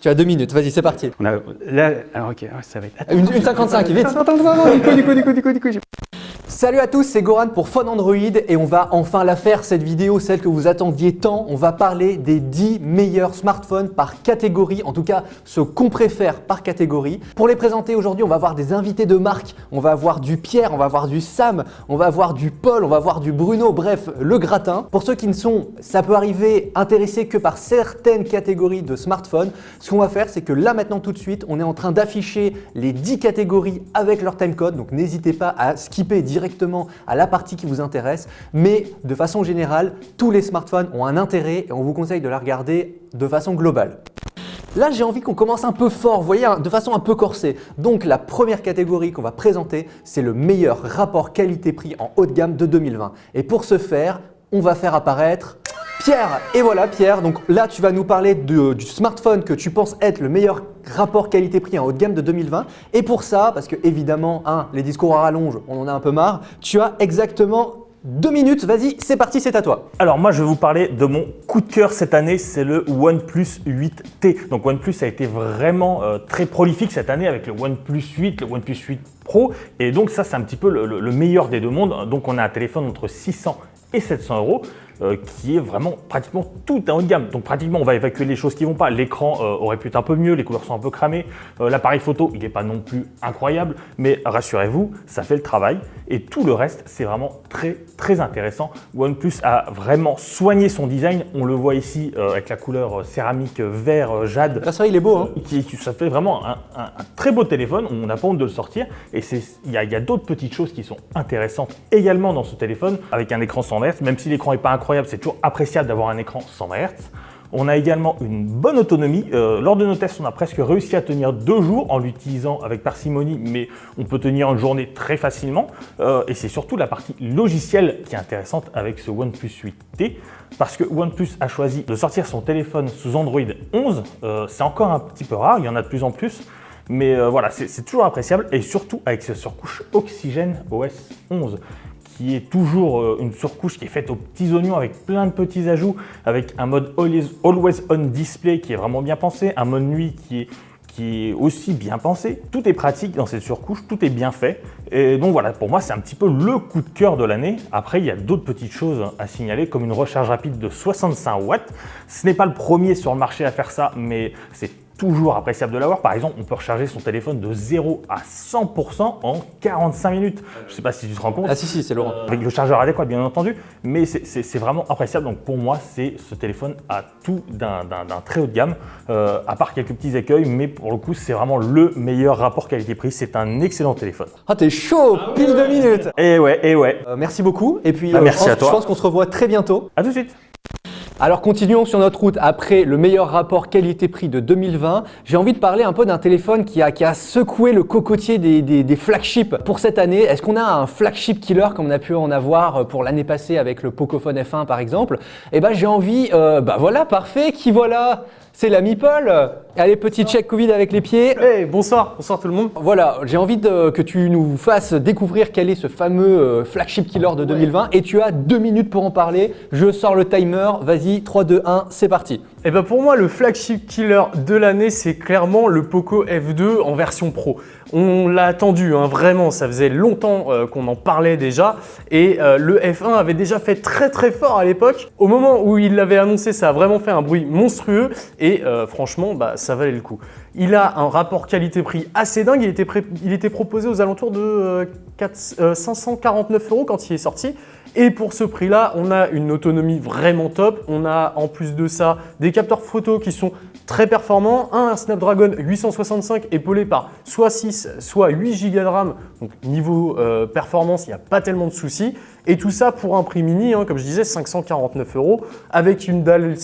Tu as 2 minutes, vas-y, c'est parti. Alors ok, ça va être... Une 55, vite. Attends, du coup. Salut à tous, c'est Goran pour Fun Android et on va enfin la faire cette vidéo, celle que vous attendiez tant. On va parler des 10 meilleurs smartphones par catégorie, en tout cas ceux qu'on préfère par catégorie. Pour les présenter aujourd'hui, on va avoir des invités de marque, on va avoir du Pierre, on va avoir du Sam, on va avoir du Paul, on va avoir du Bruno, bref, le gratin. Pour ceux qui ne sont, ça peut arriver, intéressés que par certaines catégories de smartphones, ce qu'on va faire, c'est que là maintenant tout de suite, on est en train d'afficher les 10 catégories avec leur timecode, donc n'hésitez pas à skipper directement à la partie qui vous intéresse, mais de façon générale, tous les smartphones ont un intérêt et on vous conseille de la regarder de façon globale. Là, j'ai envie qu'on commence un peu fort, vous voyez, de façon un peu corsée. Donc, la première catégorie qu'on va présenter, c'est le meilleur rapport qualité-prix en haut de gamme de 2020. Et pour ce faire, on va faire apparaître Pierre. Et voilà Pierre, donc là tu vas nous parler du smartphone que tu penses être le meilleur rapport qualité-prix en haut de gamme de 2020. Et pour ça, parce que évidemment, les discours à rallonge, on en a un peu marre, tu as exactement 2 minutes, vas-y, c'est parti, c'est à toi. Alors moi je vais vous parler de mon coup de cœur cette année, c'est le OnePlus 8T. Donc OnePlus a été vraiment très prolifique cette année avec le OnePlus 8, le OnePlus 8 Pro. Et donc ça c'est un petit peu le meilleur des deux mondes. Donc on a un téléphone entre 600 et 700 euros. Qui est vraiment pratiquement tout en haut de gamme. Donc pratiquement on va évacuer les choses qui vont pas. L'écran aurait pu être un peu mieux, les couleurs sont un peu cramées. L'appareil photo il n'est pas non plus incroyable, mais rassurez-vous, ça fait le travail. Et tout le reste c'est vraiment très intéressant. OnePlus a vraiment soigné son design. On le voit ici avec la couleur céramique vert jade. Là ça il est beau hein. Ça fait vraiment un très beau téléphone. On n'a pas honte de le sortir. Et il y a d'autres petites choses qui sont intéressantes également dans ce téléphone avec un écran 100 Hz, même si l'écran n'est pas incroyable. C'est toujours appréciable d'avoir un écran 100 Hz. On a également une bonne autonomie. Lors de nos tests, on a presque réussi à tenir 2 jours en l'utilisant avec parcimonie, mais on peut tenir une journée très facilement. Et c'est surtout la partie logicielle qui est intéressante avec ce OnePlus 8T, parce que OnePlus a choisi de sortir son téléphone sous Android 11. C'est encore un petit peu rare, il y en a de plus en plus. Mais voilà, c'est toujours appréciable, et surtout avec ce surcouche Oxygen OS 11. Qui est toujours une surcouche qui est faite aux petits oignons avec plein de petits ajouts, avec un mode Always On Display qui est vraiment bien pensé, un mode nuit qui est aussi bien pensé. Tout est pratique dans cette surcouche, tout est bien fait. Et donc voilà, pour moi, c'est un petit peu le coup de cœur de l'année. Après, il y a d'autres petites choses à signaler, comme une recharge rapide de 65 watts. Ce n'est pas le premier sur le marché à faire ça, mais c'est toujours appréciable de l'avoir. Par exemple, on peut recharger son téléphone de 0 à 100% en 45 minutes. Je ne sais pas si tu te rends compte. Ah si, c'est Laurent. Avec le chargeur adéquat, bien entendu. Mais c'est vraiment appréciable. Donc pour moi, ce téléphone a tout d'un très haut de gamme, à part quelques petits écueils. Mais pour le coup, c'est vraiment le meilleur rapport qualité-prix. C'est un excellent téléphone. Ah t'es chaud, pile 2 minutes. Et ouais. Merci beaucoup. Et puis merci à toi. Je pense qu'on se revoit très bientôt. À tout de suite. Alors continuons sur notre route après le meilleur rapport qualité-prix de 2020. J'ai envie de parler un peu d'un téléphone qui a secoué le cocotier des flagships pour cette année. Est-ce qu'on a un flagship killer comme on a pu en avoir pour l'année passée avec le Pocophone F1 par exemple? Eh ben j'ai envie, voilà, parfait, qui voilà? C'est l'ami Paul. Allez, petit check Covid avec les pieds. Hey, bonsoir tout le monde. Voilà, j'ai envie que tu nous fasses découvrir quel est ce fameux flagship killer de 2020 et tu as 2 minutes pour en parler. Je sors le timer, vas-y, 3, 2, 1, c'est parti. Et ben pour moi, le flagship killer de l'année, c'est clairement le Poco F2 en version pro. On l'a attendu, vraiment, ça faisait longtemps qu'on en parlait déjà. Et le F1 avait déjà fait très fort à l'époque. Au moment où il l'avait annoncé, ça a vraiment fait un bruit monstrueux. Et franchement, ça valait le coup. Il a un rapport qualité-prix assez dingue. Il était proposé aux alentours de 549 € quand il est sorti. Et pour ce prix-là, on a une autonomie vraiment top. On a en plus de ça des capteurs photo qui sont très performants. Un Snapdragon 865 épaulé par soit 6, soit 8 Go de RAM. Donc niveau performance, il n'y a pas tellement de soucis. Et tout ça pour un prix mini, comme je disais, 549 € avec une dalle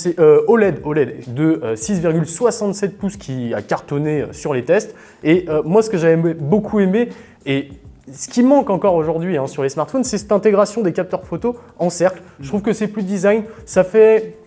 OLED de 6,67 pouces qui a cartonné sur les tests. Et moi, ce que j'avais beaucoup aimé, et ce qui manque encore aujourd'hui sur les smartphones, c'est cette intégration des capteurs photo en cercle. Je trouve que c'est plus design, ça fait...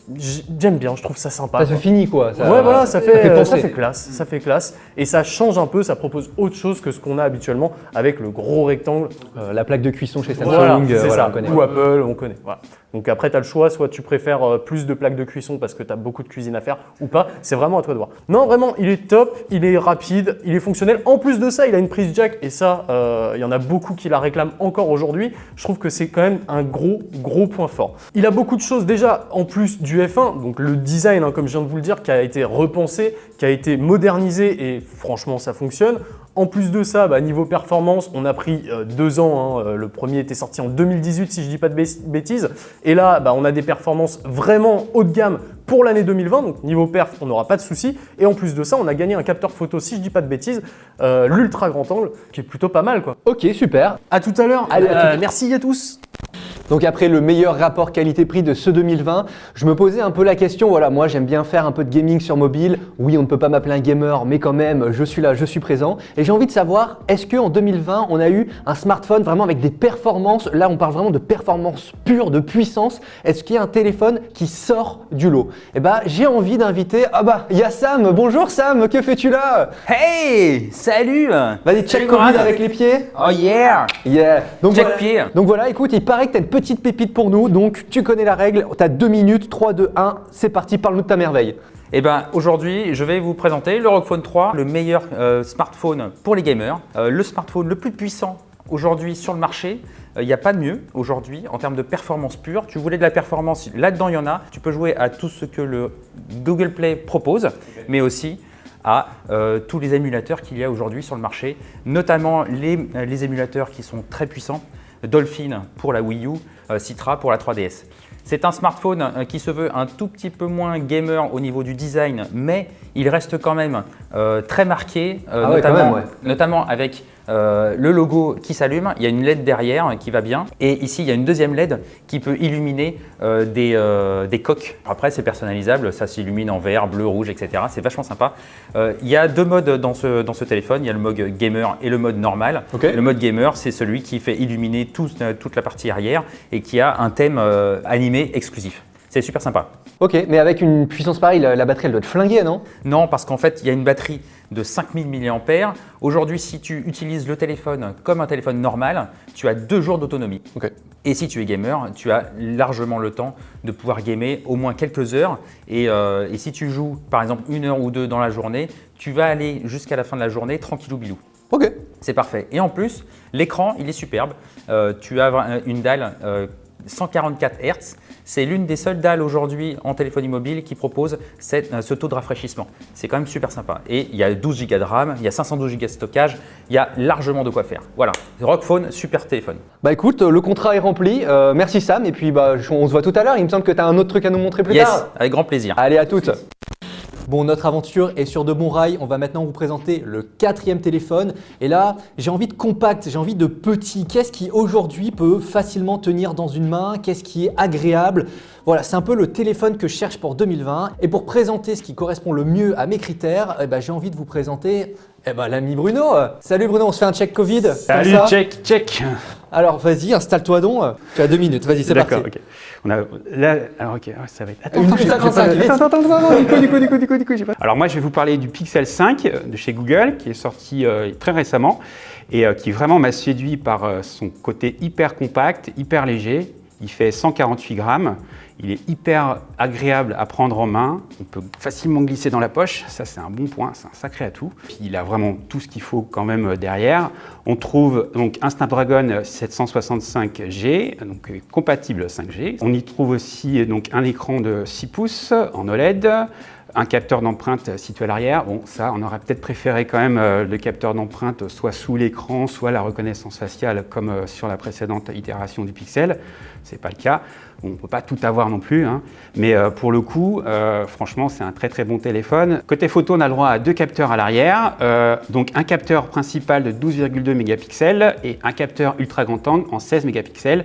J'aime bien, je trouve ça sympa. Ça se finit quoi. Ouais, voilà, ça fait penser. classe, ça fait classe. Et ça change un peu, ça propose autre chose que ce qu'on a habituellement avec le gros rectangle. La plaque de cuisson chez Samsung, Voilà, c'est ça. on connaît. Ou Apple, on connaît. Voilà. Donc après, tu as le choix, soit tu préfères plus de plaques de cuisson parce que tu as beaucoup de cuisine à faire ou pas. C'est vraiment à toi de voir. Non, vraiment, il est top, il est rapide, il est fonctionnel. En plus de ça, il a une prise jack et ça, il y en a beaucoup qui la réclament encore aujourd'hui. Je trouve que c'est quand même un gros point fort. Il a beaucoup de choses déjà en plus du F1, donc le design, comme je viens de vous le dire, qui a été repensé, qui a été modernisé et franchement, ça fonctionne. En plus de ça, niveau performance, on a pris 2 ans. Le premier était sorti en 2018, si je ne dis pas de bêtises. Et là, on a des performances vraiment haut de gamme pour l'année 2020. Donc niveau perf, on n'aura pas de souci. Et en plus de ça, on a gagné un capteur photo, si je ne dis pas de bêtises, l'ultra grand angle, qui est plutôt pas mal, quoi. Ok, super. À tout à l'heure. Allez, à tout à l'heure. Merci à tous. Donc après le meilleur rapport qualité-prix de ce 2020, je me posais un peu la question, voilà, moi j'aime bien faire un peu de gaming sur mobile. Oui, on ne peut pas m'appeler un gamer, mais quand même, je suis là, je suis présent. Et j'ai envie de savoir, est-ce qu'en 2020, on a eu un smartphone vraiment avec des performances, là on parle vraiment de performance pure, de puissance. Est-ce qu'il y a un téléphone qui sort du lot? Eh ben, j'ai envie d'inviter, il y a Sam. Bonjour Sam, que fais-tu là? Hey, salut. Vas-y, check Covid avec les pieds. Oh yeah. Yeah. Donc Check voilà. pied. Donc voilà, écoute, il paraît que tu as une petite pépite pour nous, donc tu connais la règle, tu as 2 minutes, 3, 2, 1, c'est parti, parle-nous de ta merveille. Eh ben, aujourd'hui, je vais vous présenter le ROG Phone 3, le meilleur smartphone pour les gamers, le smartphone le plus puissant aujourd'hui sur le marché. Il n'y a pas de mieux aujourd'hui en termes de performance pure. Tu voulais de la performance, là-dedans il y en a. Tu peux jouer à tout ce que le Google Play propose, mais aussi à tous les émulateurs qu'il y a aujourd'hui sur le marché, notamment les émulateurs qui sont très puissants. Dolphin pour la Wii U, Citra pour la 3DS. C'est un smartphone qui se veut un tout petit peu moins gamer au niveau du design, mais il reste quand même très marqué, notamment avec le logo qui s'allume. Il y a une LED derrière qui va bien. Et ici, il y a une deuxième LED qui peut illuminer des coques. Après, c'est personnalisable. Ça s'illumine en vert, bleu, rouge, etc. C'est vachement sympa. Il y a 2 modes dans ce téléphone. Il y a le mode gamer et le mode normal. Okay. Le mode gamer, c'est celui qui fait illuminer toute la partie arrière et qui a un thème animé exclusif. C'est super sympa. Ok, mais avec une puissance pareille, la batterie elle doit être flinguée, non? Non, parce qu'en fait, il y a une batterie de 5000 mAh. Aujourd'hui, si tu utilises le téléphone comme un téléphone normal, tu as 2 jours d'autonomie. Okay. Et si tu es gamer, tu as largement le temps de pouvoir gamer au moins quelques heures. Et si tu joues par exemple 1 heure ou 2 dans la journée, tu vas aller jusqu'à la fin de la journée tranquillou bilou. Ok. C'est parfait. Et en plus, l'écran, il est superbe. Tu as une dalle 144 Hz. C'est l'une des seules dalles aujourd'hui en téléphonie mobile qui propose ce taux de rafraîchissement. C'est quand même super sympa. Et il y a 12 Go de RAM, il y a 512 Go de stockage, il y a largement de quoi faire. Voilà, ROG Phone, super téléphone. Bah écoute, le contrat est rempli. Merci Sam, et puis on se voit tout à l'heure. Il me semble que tu as un autre truc à nous montrer plus tard. Yes, avec grand plaisir. Allez, à toutes. Bon, notre aventure est sur de bons rails. On va maintenant vous présenter le 4e téléphone. Et là, j'ai envie de compact, j'ai envie de petit. Qu'est-ce qui aujourd'hui peut facilement tenir dans une main? Qu'est-ce qui est agréable? Voilà, c'est un peu le téléphone que je cherche pour 2020. Et pour présenter ce qui correspond le mieux à mes critères, j'ai envie de vous présenter l'ami Bruno. Salut Bruno, on se fait un check Covid. Salut, check. Alors vas-y, installe-toi donc. Tu as 2 minutes, vas-y, c'est parti. D'accord, ok. On a, là, alors ok, ça va être... Attends, Une minute 55, vite. attends, du coup. Alors moi, je vais vous parler du Pixel 5 de chez Google, qui est sorti très récemment et qui vraiment m'a séduit par son côté hyper compact, hyper léger. Il fait 148 grammes. Il est hyper agréable à prendre en main. On peut facilement glisser dans la poche. Ça, c'est un bon point. C'est un sacré atout. Puis, il a vraiment tout ce qu'il faut quand même derrière. On trouve donc un Snapdragon 765G, donc compatible 5G. On y trouve aussi donc un écran de 6 pouces en OLED. Un capteur d'empreinte situé à l'arrière. Bon, ça, on aurait peut-être préféré quand même le capteur d'empreinte soit sous l'écran, soit la reconnaissance faciale comme sur la précédente itération du Pixel. C'est pas le cas. Bon, on ne peut pas tout avoir non plus, hein. Mais pour le coup, franchement, c'est un très très bon téléphone. Côté photo, on a le droit à 2 capteurs à l'arrière. Donc un capteur principal de 12,2 mégapixels et un capteur ultra grand angle en 16 mégapixels.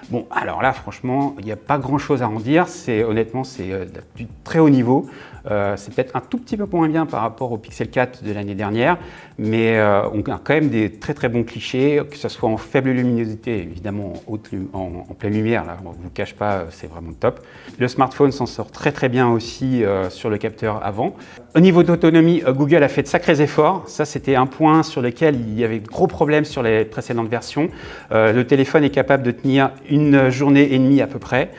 Bon, alors là, franchement, il n'y a pas grand-chose à en dire. Honnêtement, c'est du très haut niveau. C'est peut-être un tout petit peu moins bien par rapport au Pixel 4 de l'année dernière, mais on a quand même des très très bons clichés, que ce soit en faible luminosité, évidemment en pleine lumière, là, on ne vous cache pas, c'est vraiment top. Le smartphone s'en sort très très bien aussi sur le capteur avant. Au niveau d'autonomie, Google a fait de sacrés efforts. Ça, c'était un point sur lequel il y avait de gros problèmes sur les précédentes versions. Le téléphone est capable de tenir une journée et demie à peu près,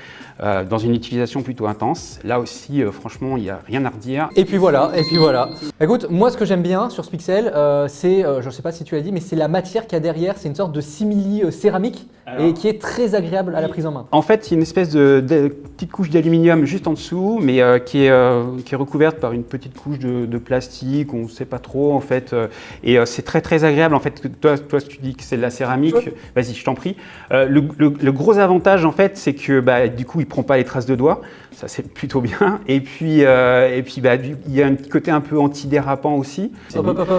dans une utilisation plutôt intense. Là aussi, franchement, il n'y a rien à redire. Et puis voilà. Écoute, moi ce que j'aime bien sur ce Pixel, c'est, je ne sais pas si tu l'as dit, mais c'est la matière qu'il y a derrière. C'est une sorte de simili céramique et qui est très agréable à la prise en main. En fait, il y a une espèce de petite couche d'aluminium juste en dessous, mais qui est recouverte par une petite couche de plastique, on ne sait pas trop en fait. Et c'est très très agréable en fait. Toi tu dis que c'est de la céramique, vas-y, je t'en prie. Le gros avantage en fait, c'est que du coup, il prend pas les traces de doigts, ça c'est plutôt bien. Et puis, il y a un petit côté un peu anti-dérapant aussi.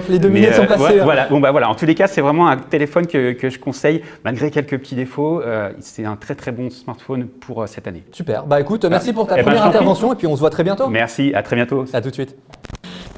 Les 2 minutes sont passées. Voilà. Bon voilà. En tous les cas, c'est vraiment un téléphone que je conseille, malgré quelques petits défauts. C'est un très très bon smartphone pour cette année. Super. Bah écoute, merci pour ta première intervention et puis on se voit très bientôt. Merci, à très bientôt. À tout de suite.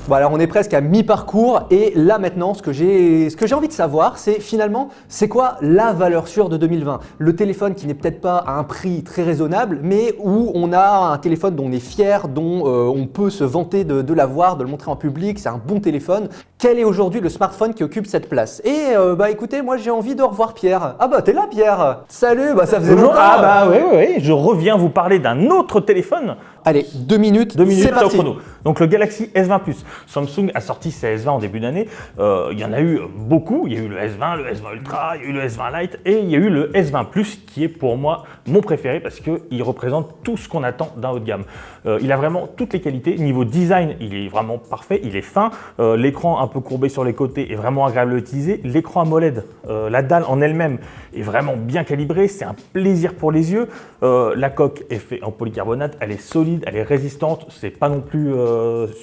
Bon alors on est presque à mi-parcours et là maintenant ce que j'ai envie de savoir c'est finalement c'est quoi la valeur sûre de 2020. Le téléphone qui n'est peut-être pas à un prix très raisonnable mais où on a un téléphone dont on est fier, dont on peut se vanter de l'avoir, de le montrer en public, c'est un bon téléphone. Quel est aujourd'hui le smartphone qui occupe cette place? Et écoutez, moi j'ai envie de revoir Pierre. Ah bah t'es là Pierre. Salut, ça faisait longtemps. Ah bah oui, je reviens vous parler d'un autre téléphone. Allez, 2 minutes, c'est parti. Au chrono. Donc le Galaxy S20 Plus. Samsung a sorti ses S20 en début d'année. Il y en a eu beaucoup. Il y a eu le S20, le S20 Ultra, il y a eu le S20 Lite et il y a eu le S20 Plus qui est pour moi mon préféré parce qu'il représente tout ce qu'on attend d'un haut de gamme. Il a vraiment toutes les qualités. Niveau design, il est vraiment parfait, il est fin. L'écran un peu courbé sur les côtés est vraiment agréable à utiliser. L'écran AMOLED, la dalle en elle-même est vraiment bien calibrée. C'est un plaisir pour les yeux. La coque est faite en polycarbonate, elle est solide, elle est résistante. C'est pas non plus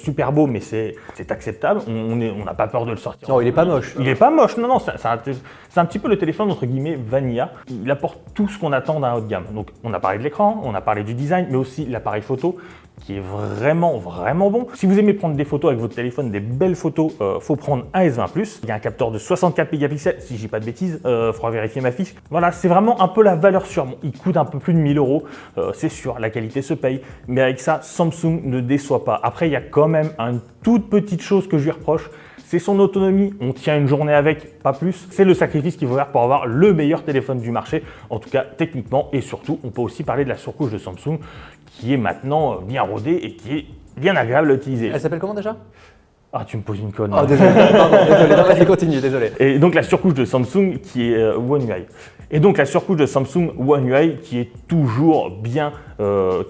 super beau, mais c'est acceptable. On n'a pas peur de le sortir. Non, il est pas moche. Il est pas moche, non, c'est un petit peu le téléphone entre guillemets vanilla. Il apporte tout ce qu'on attend d'un haut de gamme. Donc on a parlé de l'écran, on a parlé du design, mais aussi l'appareil photo qui est vraiment bon. Si vous aimez prendre des photos avec votre téléphone, des belles photos, faut prendre un S20 Plus. Il y a un capteur de 64 mégapixels, si je dis pas de bêtises, faudra vérifier ma fiche. Voilà, c'est vraiment un peu la valeur sûre. Bon, il coûte un peu plus de 1000 €, c'est sûr, la qualité se paye, mais avec ça, Samsung ne déçoit pas. Après, il y a quand même une toute petite chose que je lui reproche, c'est son autonomie. On tient une journée avec, pas plus. C'est le sacrifice qu'il faut faire pour avoir le meilleur téléphone du marché, en tout cas techniquement. Et surtout, on peut aussi parler de la surcouche de Samsung qui est maintenant bien rodée et qui est bien agréable à utiliser. Elle s'appelle comment déjà? Ah, tu me poses une conne. Oh, désolé, pardon, désolé. Vas-y, continue, désolé. Et donc la surcouche de Samsung qui est One UI. Et donc la surcouche de Samsung One UI qui est toujours bien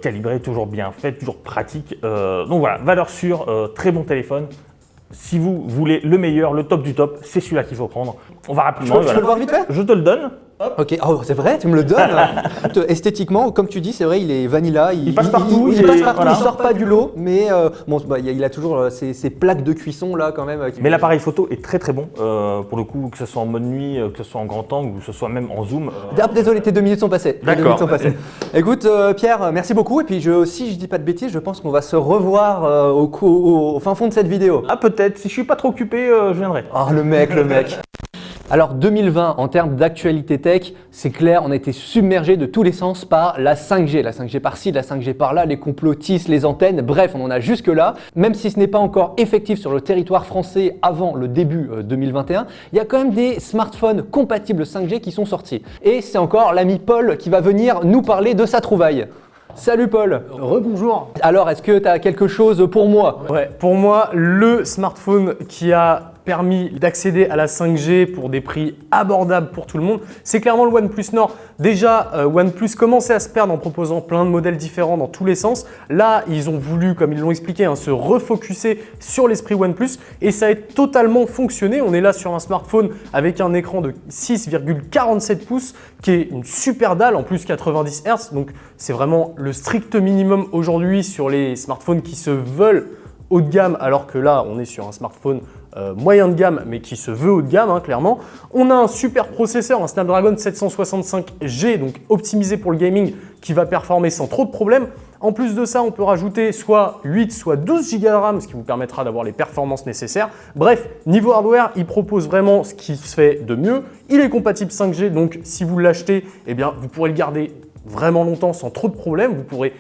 calibrée, toujours bien faite, toujours pratique. Donc voilà, valeur sûre, très bon téléphone. Si vous voulez le meilleur, le top du top, c'est celui-là qu'il faut prendre. On va rapidement. Je peux le voir vite fait? Je te le donne. Ok, oh, c'est vrai, tu me le donnes. Esthétiquement, comme tu dis, c'est vrai, il est vanilla. Il passe partout. Il passe partout, voilà. Il sort pas du lot, mais il a toujours ces plaques de cuisson là quand même. Mais l'appareil photo est très bon. Pour le coup, que ce soit en mode nuit, que ce soit en grand angle ou que ce soit même en zoom. Désolé, tes 2 minutes sont passées. D'accord. Écoute, Pierre, merci beaucoup. Et puis, si je dis pas de bêtises, je pense qu'on va se revoir au fin fond de cette vidéo. Ah, peut-être. Si je suis pas trop occupé, je viendrai. Ah, le mec. Alors 2020, en termes d'actualité tech, c'est clair, on a été submergé de tous les sens par la 5G. La 5G par-ci, la 5G par-là, les complotistes, les antennes, bref, on en a jusque-là. Même si ce n'est pas encore effectif sur le territoire français avant le début 2021, il y a quand même des smartphones compatibles 5G qui sont sortis. Et c'est encore l'ami Paul qui va venir nous parler de sa trouvaille. Salut Paul. Rebonjour. Alors, est-ce que tu as quelque chose pour moi? Ouais, pour moi, le smartphone qui a permis d'accéder à la 5G pour des prix abordables pour tout le monde, c'est clairement le OnePlus Nord. Déjà, OnePlus commençait à se perdre en proposant plein de modèles différents dans tous les sens. Là, ils ont voulu, comme ils l'ont expliqué, se refocuser sur l'esprit OnePlus et ça a totalement fonctionné. On est là sur un smartphone avec un écran de 6,47 pouces qui est une super dalle, en plus 90 Hz. Donc, c'est vraiment le strict minimum aujourd'hui sur les smartphones qui se veulent haut de gamme, alors que là, on est sur un smartphone moyen de gamme, mais qui se veut haut de gamme, clairement. On a un super processeur, un Snapdragon 765G, donc optimisé pour le gaming, qui va performer sans trop de problèmes. En plus de ça, on peut rajouter soit 8, soit 12 Go de RAM, ce qui vous permettra d'avoir les performances nécessaires. Bref, niveau hardware, il propose vraiment ce qui se fait de mieux. Il est compatible 5G, donc si vous l'achetez, eh bien, vous pourrez le garder vraiment longtemps sans trop de problèmes. Vous pourrez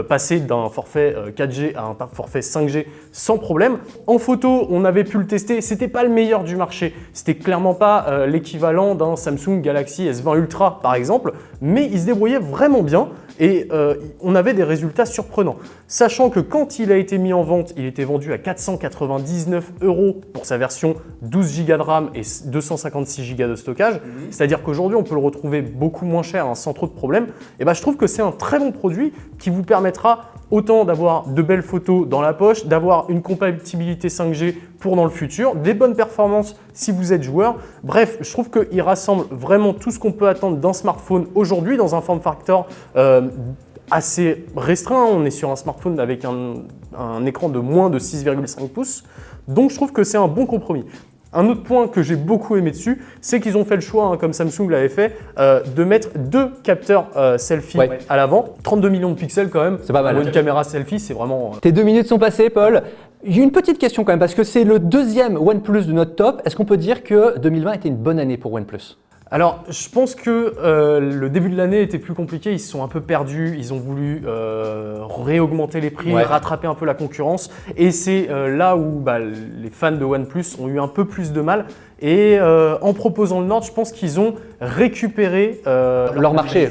passer d'un forfait 4G à un forfait 5G sans problème. En photo, on avait pu le tester, c'était pas le meilleur du marché. C'était clairement pas l'équivalent d'un Samsung Galaxy S20 Ultra par exemple, mais il se débrouillait vraiment bien et on avait des résultats surprenants. Sachant que quand il a été mis en vente, il était vendu à 499 € pour sa version 12 Go de RAM et 256 Go de stockage. C'est-à-dire qu'aujourd'hui, on peut le retrouver beaucoup moins cher sans trop de problèmes. Et ben, je trouve que c'est un très bon produit qui vous permettra autant d'avoir de belles photos dans la poche, d'avoir une compatibilité 5G pour dans le futur, des bonnes performances si vous êtes joueur. Bref, je trouve qu'il rassemble vraiment tout ce qu'on peut attendre d'un smartphone aujourd'hui dans un form factor assez restreint. On est sur un smartphone avec un écran de moins de 6,5 pouces. Donc je trouve que c'est un bon compromis. Un autre point que j'ai beaucoup aimé dessus, c'est qu'ils ont fait le choix, comme Samsung l'avait fait, de mettre 2 capteurs selfie à l'avant. 32 millions de pixels quand même. C'est pas mal. Pour une caméra selfie, c'est vraiment… Tes 2 minutes sont passées, Paul. J'ai une petite question quand même, parce que c'est le deuxième OnePlus de notre top. Est-ce qu'on peut dire que 2020 était une bonne année pour OnePlus ? Alors, je pense que le début de l'année était plus compliqué, ils se sont un peu perdus, ils ont voulu réaugmenter les prix, rattraper un peu la concurrence et c'est là où les fans de OnePlus ont eu un peu plus de mal et en proposant le Nord, je pense qu'ils ont récupéré leur marché,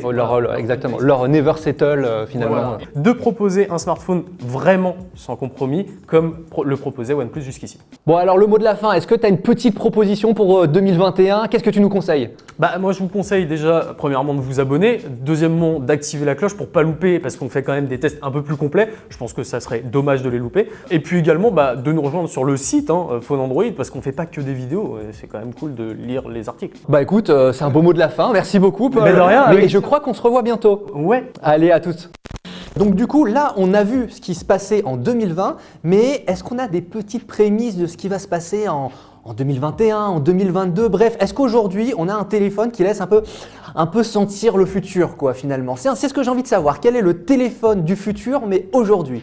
exactement, leur never settle finalement. Voilà. De proposer un smartphone vraiment sans compromis comme le proposait OnePlus jusqu'ici. Bon alors le mot de la fin, est-ce que tu as une petite proposition pour 2021 ? Qu'est-ce que tu nous conseilles ? Moi je vous conseille déjà premièrement de vous abonner, deuxièmement d'activer la cloche pour pas louper parce qu'on fait quand même des tests un peu plus complets, je pense que ça serait dommage de les louper, et puis également de nous rejoindre sur le site Phone Android parce qu'on fait pas que des vidéos, c'est quand même cool de lire les articles. Bah écoute, c'est un beau mot de la fin, merci beaucoup Paul. Mais de rien, Et je crois qu'on se revoit bientôt. Ouais. Allez, à toutes. Donc du coup, là, on a vu ce qui se passait en 2020, mais est-ce qu'on a des petites prémices de ce qui va se passer en 2021, en 2022, bref, est-ce qu'aujourd'hui on a un téléphone qui laisse un peu sentir le futur quoi finalement ? C'est ce que j'ai envie de savoir, quel est le téléphone du futur mais aujourd'hui ?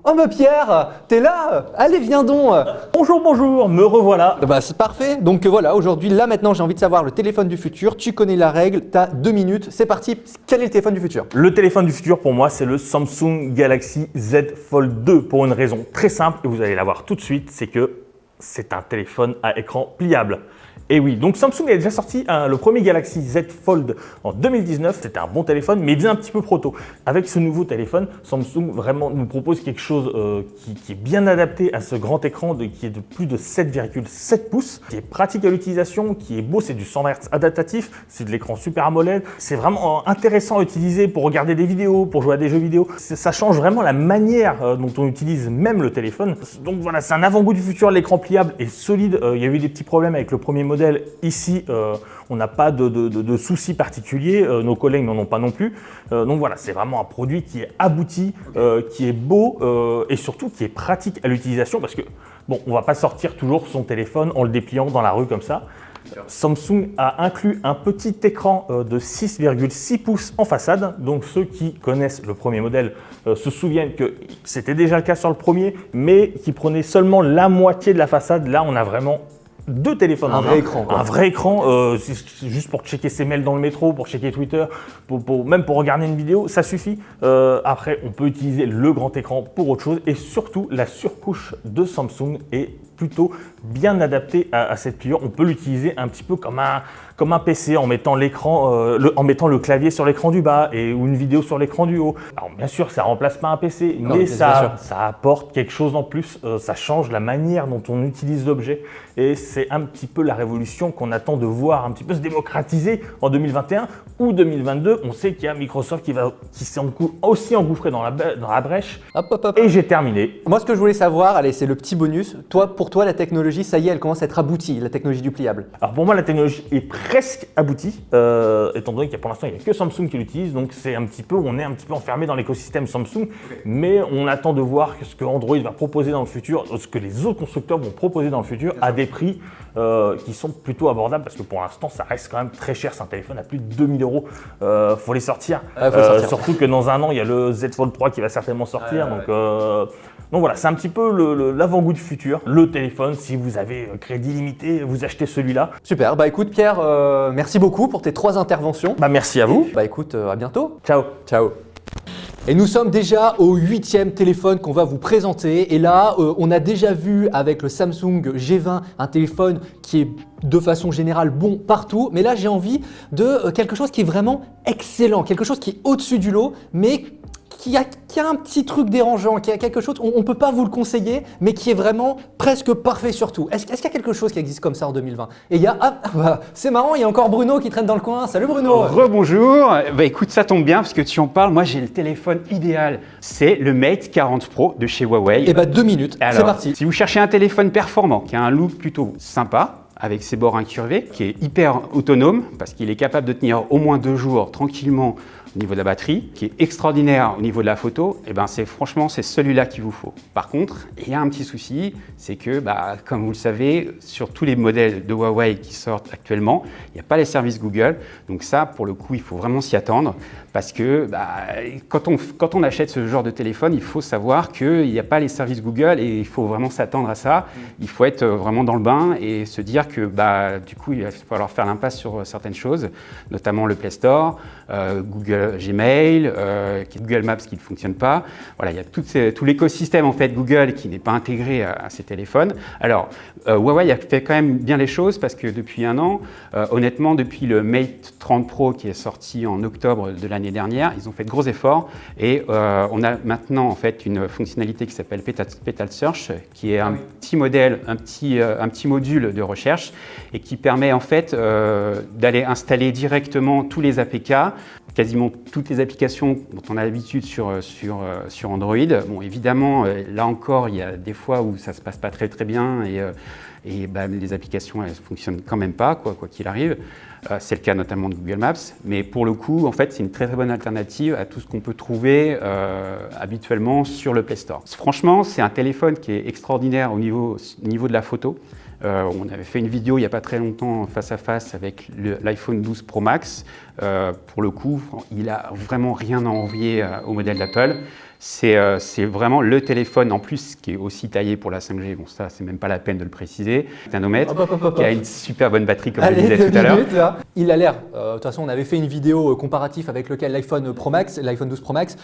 Oh mais Pierre, t'es là ? Allez viens donc. Bonjour, me revoilà. Bah c'est parfait, donc voilà, aujourd'hui, là maintenant j'ai envie de savoir le téléphone du futur, tu connais la règle, t'as 2 minutes, c'est parti, quel est le téléphone du futur ? Le téléphone du futur pour moi c'est le Samsung Galaxy Z Fold 2 pour une raison très simple et vous allez la voir tout de suite, c'est que c'est un téléphone à écran pliable. Et oui, donc Samsung a déjà sorti le premier Galaxy Z Fold en 2019. C'était un bon téléphone, mais il faisait un petit peu trop tôt. Avec ce nouveau téléphone, Samsung vraiment nous propose quelque chose qui est bien adapté à ce grand écran qui est de plus de 7,7 pouces, qui est pratique à l'utilisation, qui est beau, c'est du 120 Hz adaptatif, c'est de l'écran Super AMOLED. C'est vraiment intéressant à utiliser pour regarder des vidéos, pour jouer à des jeux vidéo. Ça change vraiment la manière dont on utilise même le téléphone. Donc voilà, c'est un avant-goût du futur. L'écran pliable est solide. Il y a eu des petits problèmes avec le premier modèle. Ici, on n'a pas de soucis particuliers, nos collègues n'en ont pas non plus. Donc voilà, c'est vraiment un produit qui est abouti, qui est beau et surtout qui est pratique à l'utilisation parce que bon, on ne va pas sortir toujours son téléphone en le dépliant dans la rue comme ça. Samsung a inclus un petit écran de 6,6 pouces en façade. Donc ceux qui connaissent le premier modèle se souviennent que c'était déjà le cas sur le premier, mais qui prenait seulement la moitié de la façade. Là, on a vraiment deux téléphones, un vrai écran, quoi. Un vrai écran, c'est juste pour checker ses mails dans le métro, pour checker Twitter, même pour regarder une vidéo, ça suffit. Après, on peut utiliser le grand écran pour autre chose et surtout la surcouche de Samsung est plutôt bien adaptée à cette pliure. On peut l'utiliser un petit peu comme un PC en mettant en mettant le clavier sur l'écran du bas ou une vidéo sur l'écran du haut. Alors bien sûr, ça remplace pas un PC, mais ça apporte quelque chose en plus. Ça change la manière dont on utilise l'objet et c'est un petit peu la révolution qu'on attend de voir un petit peu se démocratiser en 2021 ou 2022. On sait qu'il y a Microsoft qui s'est aussi engouffré dans la brèche. Hop. Et j'ai terminé. Moi, ce que je voulais savoir, allez, c'est le petit bonus. Toi, pour pour toi, la technologie, ça y est, elle commence à être aboutie, la technologie du pliable? Alors pour moi, la technologie est presque aboutie, étant donné qu'il y a pour l'instant, il n'y a que Samsung qui l'utilise, donc on est un petit peu enfermé dans l'écosystème Samsung, mais on attend de voir ce que Android va proposer dans le futur, ce que les autres constructeurs vont proposer dans le futur à des prix qui sont plutôt abordables, parce que pour l'instant, ça reste quand même très cher. C'est un téléphone à plus de 2000 €. Faut les sortir. Surtout que dans un an, il y a le Z Fold 3 qui va certainement sortir. Donc voilà, c'est un petit peu l'avant-goût du futur. Le téléphone, si vous avez crédit limité, vous achetez celui-là. Super, bah écoute Pierre, merci beaucoup pour tes 3 interventions. Bah merci à vous. Bah écoute, à bientôt. Ciao. Ciao. Et nous sommes déjà au 8e téléphone qu'on va vous présenter. Et là, on a déjà vu avec le Samsung G20 un téléphone qui est de façon générale bon partout. Mais là, j'ai envie de quelque chose qui est vraiment excellent, quelque chose qui est au-dessus du lot, mais qui a un petit truc dérangeant, qui a quelque chose, on ne peut pas vous le conseiller, mais qui est vraiment presque parfait sur tout. Est-ce qu'il y a quelque chose qui existe comme ça en 2020? Et il y a, c'est marrant, il y a encore Bruno qui traîne dans le coin. Salut Bruno. Rebonjour. Bah écoute, ça tombe bien parce que tu en parles. Moi, j'ai le téléphone idéal. C'est le Mate 40 Pro de chez Huawei. Et bah 2 minutes, c'est parti. Si vous cherchez un téléphone performant, qui a un look plutôt sympa, avec ses bords incurvés, qui est hyper autonome parce qu'il est capable de tenir au moins 2 jours tranquillement au niveau de la batterie, qui est extraordinaire au niveau de la photo, et ben franchement c'est celui-là qu'il vous faut. Par contre, il y a un petit souci, c'est que comme vous le savez, sur tous les modèles de Huawei qui sortent actuellement, il n'y a pas les services Google. Donc ça, pour le coup, il faut vraiment s'y attendre parce que quand on achète ce genre de téléphone, il faut savoir qu'il n'y a pas les services Google et il faut vraiment s'attendre à ça. Il faut être vraiment dans le bain et se dire que du coup, il va falloir faire l'impasse sur certaines choses, notamment le Play Store, Google Gmail, Google Maps qui ne fonctionne pas. Voilà, il y a tout l'écosystème en fait Google qui n'est pas intégré à ces téléphones. Alors, Huawei a fait quand même bien les choses parce que depuis un an, honnêtement, depuis le Mate 30 Pro qui est sorti en octobre de l'année dernière, ils ont fait de gros efforts et on a maintenant en fait une fonctionnalité qui s'appelle Petal Search, qui est un petit modèle, un petit module de recherche et qui permet en fait d'aller installer directement tous les APK, quasiment toutes les applications dont on a l'habitude sur Android. Bon, évidemment, là encore, il y a des fois où ça ne se passe pas très très bien et les applications elles ne fonctionnent quand même pas, quoi qu'il arrive. C'est le cas notamment de Google Maps, mais pour le coup, en fait, c'est une très très bonne alternative à tout ce qu'on peut trouver habituellement sur le Play Store. Franchement, c'est un téléphone qui est extraordinaire au niveau de la photo. On avait fait une vidéo il n'y a pas très longtemps face à face avec l'iPhone 12 Pro Max. Pour le coup, il n'a vraiment rien à envier au modèle d'Apple. C'est vraiment le téléphone en plus qui est aussi taillé pour la 5G. Bon, ça, c'est même pas la peine de le préciser. C'est un nanomètre qui a une super bonne batterie, comme je le disais tout à l'heure. Il a l'air, de toute façon, on avait fait une vidéo comparative avec l'iPhone Pro Max, l'iPhone 12 Pro Max.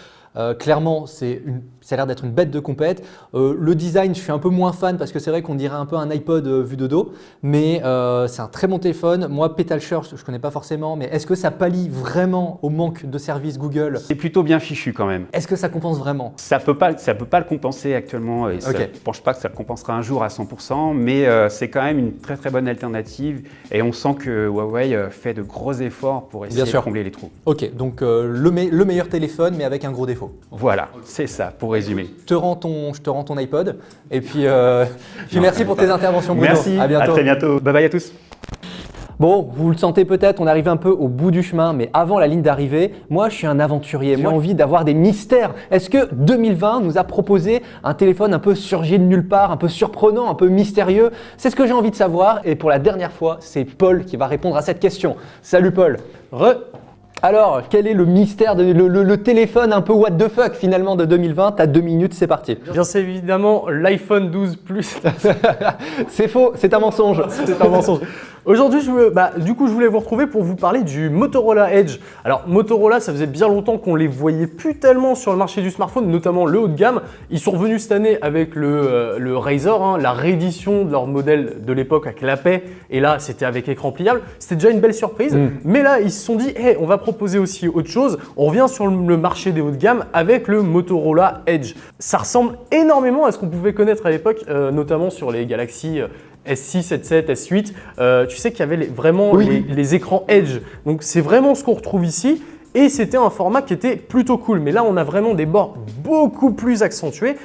Clairement, ça a l'air d'être une bête de compète. Le design, je suis un peu moins fan parce que c'est vrai qu'on dirait un peu un iPod vu de dos, mais c'est un très bon téléphone. Moi, Petal Search, je ne connais pas forcément, mais est-ce que ça pallie vraiment au manque de services Google? C'est plutôt bien fichu quand même. Est-ce que ça compense vraiment? Ça peut pas le compenser actuellement et je ne pense pas que ça le compensera un jour à 100%, mais c'est quand même une très très bonne alternative et on sent que Huawei fait de gros efforts pour essayer de combler les trous. Ok, donc le meilleur téléphone mais avec un gros défaut. Voilà, c'est ça pour résumer. Je te rends ton iPod et puis merci pour tes interventions Bruno. Merci, à très bientôt. Bye bye à tous. Bon, vous le sentez peut-être, on arrive un peu au bout du chemin, mais avant la ligne d'arrivée, moi je suis un aventurier, moi j'ai envie d'avoir des mystères. Est-ce que 2020 nous a proposé un téléphone un peu surgi de nulle part, un peu surprenant, un peu mystérieux? C'est ce que j'ai envie de savoir et pour la dernière fois, c'est Paul qui va répondre à cette question. Salut Paul. Alors, quel est le mystère, le téléphone un peu what the fuck finalement de 2020? T'as 2 minutes, c'est parti. Bien, c'est évidemment l'iPhone 12 Plus. C'est faux, c'est un mensonge. C'est un mensonge. Aujourd'hui, je voulais vous retrouver pour vous parler du Motorola Edge. Alors, Motorola, ça faisait bien longtemps qu'on les voyait plus tellement sur le marché du smartphone, notamment le haut de gamme. Ils sont revenus cette année avec le Razr, la réédition de leur modèle de l'époque avec la paix. Et là, c'était avec écran pliable. C'était déjà une belle surprise. Mais là, ils se sont dit, hey, on va proposer aussi autre chose. On revient sur le marché des hauts de gamme avec le Motorola Edge. Ça ressemble énormément à ce qu'on pouvait connaître à l'époque, notamment sur les Galaxy S6, S7, S8, tu sais qu'il y avait les écrans Edge. Donc c'est vraiment ce qu'on retrouve ici et c'était un format qui était plutôt cool. Mais là, on a vraiment des bords beaucoup plus accentués.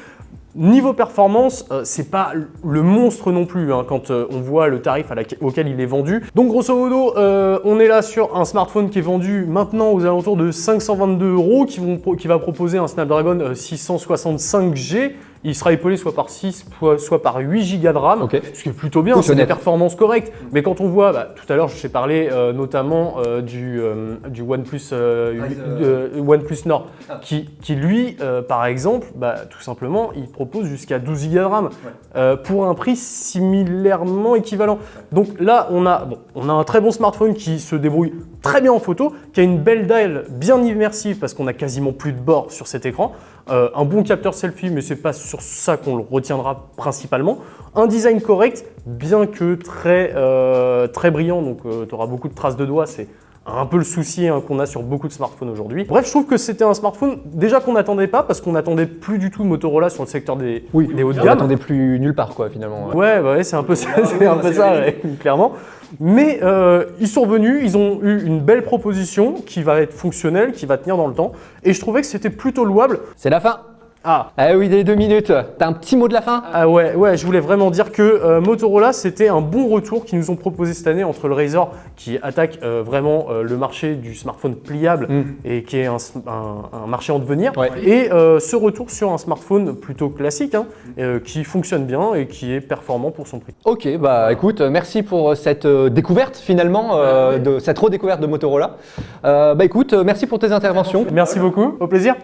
Niveau performance, c'est pas le monstre non plus hein, quand on voit le tarif auquel il est vendu. Donc grosso modo, on est là sur un smartphone qui est vendu maintenant aux alentours de 522 €, qui va proposer un Snapdragon 665G. Il sera épaulé soit par 6, soit par 8 Go de RAM, ce qui est plutôt bien, c'est des performances correctes. Mais quand on voit, tout à l'heure je t'ai parlé notamment du OnePlus, OnePlus Nord, qui lui, par exemple, tout simplement, il propose jusqu'à 12 Go de RAM pour un prix similairement équivalent. Donc là, on a un très bon smartphone qui se débrouille très bien en photo, qui a une belle dial bien immersive parce qu'on a quasiment plus de bords sur cet écran. Un bon capteur selfie, mais c'est pas sur ça qu'on le retiendra principalement. Un design correct, bien que très brillant, donc tu auras beaucoup de traces de doigts, c'est un peu le souci qu'on a sur beaucoup de smartphones aujourd'hui. Bref, je trouve que c'était un smartphone déjà qu'on n'attendait pas, parce qu'on n'attendait plus du tout Motorola sur le secteur des hauts de gamme. On n'attendait plus nulle part quoi finalement. Ouais, c'est un peu ça, clairement. Mais ils sont venus, ils ont eu une belle proposition qui va être fonctionnelle, qui va tenir dans le temps. Et je trouvais que c'était plutôt louable. C'est la fin. Ah oui, les 2 minutes. T'as un petit mot de la fin? Ouais, je voulais vraiment dire que Motorola, c'était un bon retour qu'ils nous ont proposé cette année entre le Razr qui attaque vraiment le marché du smartphone pliable et qui est un marché en devenir, et ce retour sur un smartphone plutôt classique qui fonctionne bien et qui est performant pour son prix. Ok, écoute, merci pour cette découverte finalement, de cette redécouverte de Motorola. Écoute, merci pour tes interventions. Merci beaucoup, au plaisir.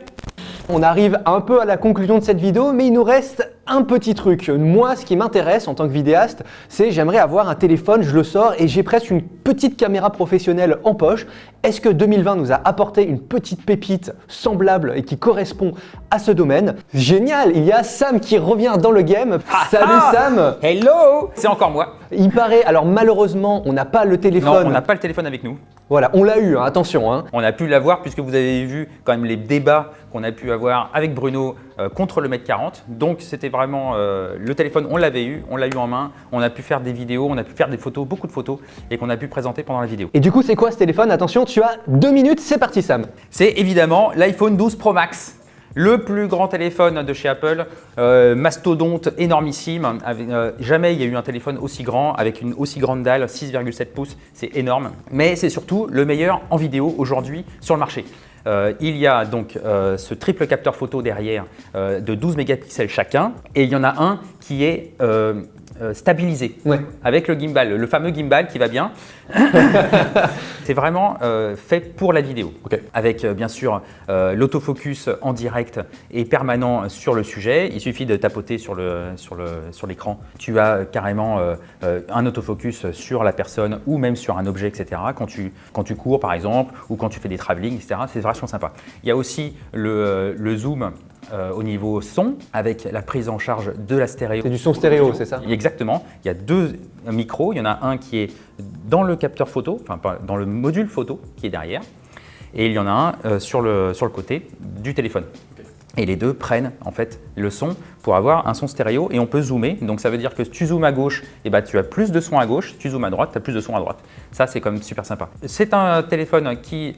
On arrive un peu à la conclusion de cette vidéo, mais il nous reste un petit truc. Moi, ce qui m'intéresse en tant que vidéaste, c'est j'aimerais avoir un téléphone, je le sors et j'ai presque une petite caméra professionnelle en poche. Est-ce que 2020 nous a apporté une petite pépite semblable et qui correspond à ce domaine? Génial, il y a Sam qui revient dans le game. Salut Sam. Hello. C'est encore moi. Il paraît, alors malheureusement, on n'a pas le téléphone. Non, on n'a pas le téléphone avec nous. Voilà, on l'a eu, attention. On a pu l'avoir puisque vous avez vu quand même les débats qu'on a pu avoir avec Bruno contre le M40. Donc c'était vraiment le téléphone, on l'avait eu, on l'a eu en main, on a pu faire des vidéos, on a pu faire des photos, beaucoup de photos et qu'on a pu présenter pendant la vidéo. Et du coup, c'est quoi ce téléphone? Attention, tu as 2 minutes, c'est parti Sam. C'est évidemment l'iPhone 12 Pro Max. Le plus grand téléphone de chez Apple, mastodonte énormissime. Jamais il y a eu un téléphone aussi grand avec une aussi grande dalle, 6,7 pouces, c'est énorme. Mais c'est surtout le meilleur en vidéo aujourd'hui sur le marché. Il y a donc ce triple capteur photo derrière de 12 mégapixels chacun, et il y en a un qui est stabilisé avec le gimbal, le fameux gimbal qui va bien. C'est vraiment fait pour la vidéo, avec bien sûr l'autofocus en direct et permanent sur le sujet. Il suffit de tapoter sur l'écran. Tu as carrément un autofocus sur la personne ou même sur un objet, etc. Quand tu cours par exemple ou quand tu fais des travelling, etc. C'est vachement sympa. Il y a aussi le zoom au niveau son avec la prise en charge de la stéréo. C'est du son stéréo, c'est ça? Exactement. Il y a 2 micros. Il y en a un qui est dans le capteur photo, enfin dans le module photo qui est derrière, et il y en a un sur le côté du téléphone. Et les deux prennent en fait le son pour avoir un son stéréo, et on peut zoomer. Donc ça veut dire que si tu zoomes à gauche, tu as plus de son à gauche. Si tu zoomes à droite, tu as plus de son à droite. Ça, c'est quand même super sympa. C'est un téléphone qui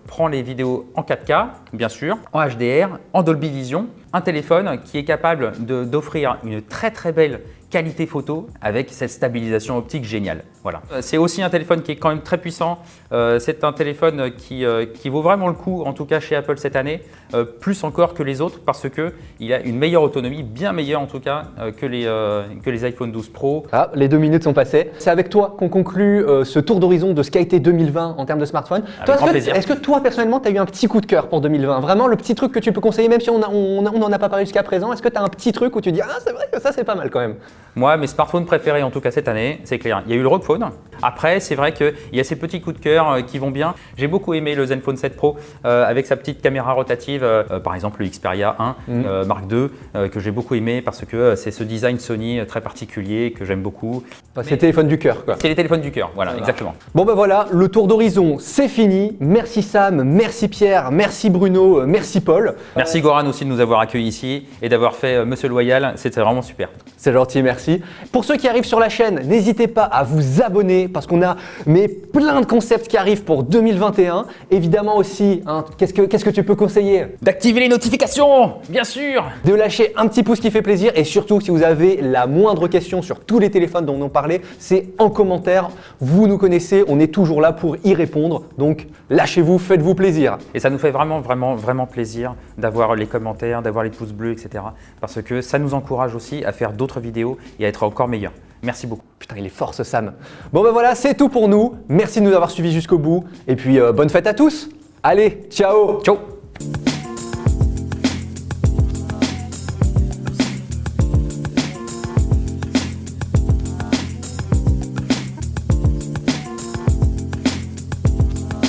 prend les vidéos en 4K, bien sûr, en HDR, en Dolby Vision. Un téléphone qui est capable d'offrir une très très belle qualité photo avec cette stabilisation optique géniale. Voilà. C'est aussi un téléphone qui est quand même très puissant. C'est un téléphone qui vaut vraiment le coup, en tout cas chez Apple cette année, plus encore que les autres, parce qu'il a une meilleure autonomie, bien meilleure en tout cas que les iPhone 12 Pro. Ah, les 2 minutes sont passées. C'est avec toi qu'on conclut ce tour d'horizon de ce qu'a été 2020 en termes de smartphone. Est-ce que toi personnellement tu as eu un petit coup de cœur pour 2020? Vraiment le petit truc que tu peux conseiller, même si on n'en a pas parlé jusqu'à présent. Est-ce que tu as un petit truc où tu dis c'est vrai que ça c'est pas mal quand même? Moi, mes smartphones préférés en tout cas cette année, c'est clair. Il y a eu le ROG Phone. Après, c'est vrai qu'il y a ces petits coups de cœur qui vont bien. J'ai beaucoup aimé le Zenfone 7 Pro avec sa petite caméra rotative, par exemple le Xperia 1 Mark II, que j'ai beaucoup aimé parce que c'est ce design Sony très particulier que j'aime beaucoup. C'est le téléphone du cœur quoi. C'est les téléphones du cœur, voilà, exactement. Bon voilà, le tour d'horizon c'est fini. Merci Sam, merci Pierre, merci Bruno, merci Paul. Merci Goran aussi de nous avoir accueillis ici et d'avoir fait Monsieur Loyal, c'était vraiment super. C'est gentil, merci. merci. Pour ceux qui arrivent sur la chaîne, n'hésitez pas à vous abonner parce qu'on a plein de concepts qui arrivent pour 2021. Évidemment aussi, hein, qu'est-ce que tu peux conseiller? D'activer les notifications, bien sûr. De lâcher un petit pouce qui fait plaisir et surtout si vous avez la moindre question sur tous les téléphones dont on parlait, c'est en commentaire. Vous nous connaissez, on est toujours là pour y répondre. Donc lâchez-vous, faites-vous plaisir. Et ça nous fait vraiment plaisir d'avoir les commentaires, d'avoir les pouces bleus, etc. Parce que ça nous encourage aussi à faire d'autres vidéos et à être encore meilleurs. Merci beaucoup. Putain, il est fort ce Sam. Bon ben voilà, c'est tout pour nous. Merci de nous avoir suivis jusqu'au bout. Et puis bonne fête à tous. Allez, ciao. Ciao.